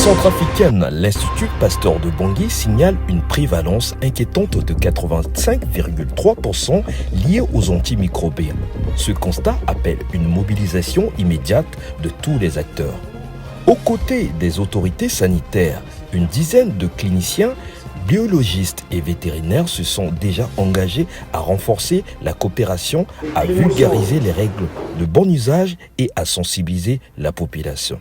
Centrafricaine, l'Institut Pasteur de Bangui signale une prévalence inquiétante de 85,3% liée aux antimicrobiens. Ce constat appelle une mobilisation immédiate de tous les acteurs. Aux côtés des autorités sanitaires, une dizaine de cliniciens, biologistes et vétérinaires se sont déjà engagés à renforcer la coopération, à vulgariser les règles de bon usage et à sensibiliser la population.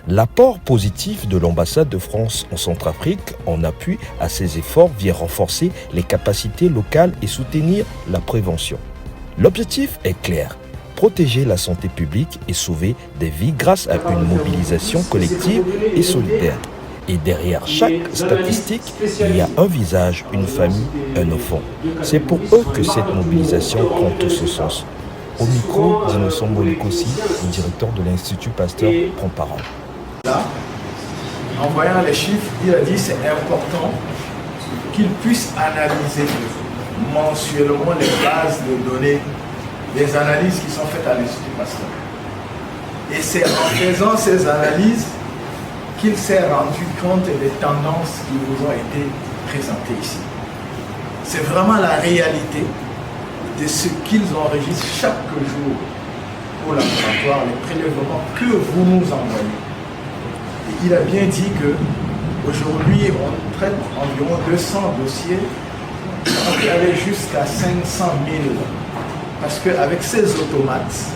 L'apport positif de l'ambassade de France en Centrafrique en appui à ces efforts vient renforcer les capacités locales et soutenir la prévention. L'objectif est clair, protéger la santé publique et sauver des vies grâce à une mobilisation collective et solidaire. Et derrière chaque statistique, il y a un visage, une famille, un enfant. C'est pour eux que cette mobilisation prend tout ce sens. Au micro, d'Innocent Bolikossi, le directeur de l'Institut Pasteur, prend parole. Là, en voyant les chiffres, il a dit c'est important qu'ils puissent analyser mensuellement les bases de données, les analyses qui sont faites à l'Institut Pasteur. Et c'est en faisant ces analyses qu'il s'est rendu compte des tendances qui vous ont été présentées ici. C'est vraiment la réalité de ce qu'ils enregistrent chaque jour au laboratoire, les prélèvements que vous nous envoyez. Il a bien dit qu'aujourd'hui, on traite environ 200 dossiers, on peut aller jusqu'à 500 000. Parce qu'avec ces automates,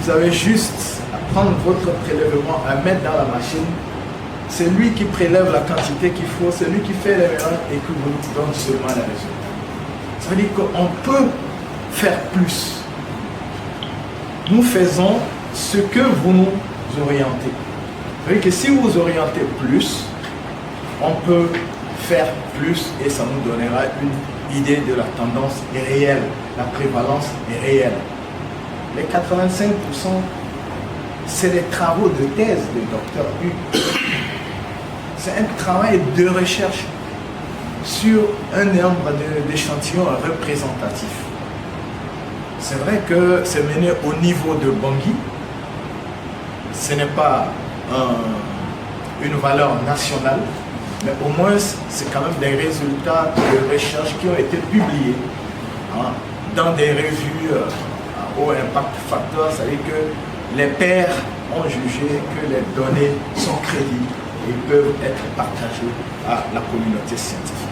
vous avez juste à prendre votre prélèvement, à mettre dans la machine. C'est lui qui prélève la quantité qu'il faut, c'est lui qui fait les mélanges et qui vous donne seulement les résultats. Ça veut dire qu'on peut faire plus. Nous faisons ce que vous nous orientez. C'est-à-dire que si vous orientez plus, on peut faire plus et ça nous donnera une idée de la tendance réelle, la prévalence est réelle. Les 85%, c'est les travaux de thèse de Dr Hugues. C'est un travail de recherche sur un nombre d'échantillons représentatifs. C'est vrai que c'est mené au niveau de Bangui. Ce n'est pas une valeur nationale, mais au moins c'est quand même des résultats de recherche qui ont été publiés dans des revues à haut impact factor. C'est-à-dire que les pairs ont jugé que les données sont crédibles et peuvent être partagées à la communauté scientifique.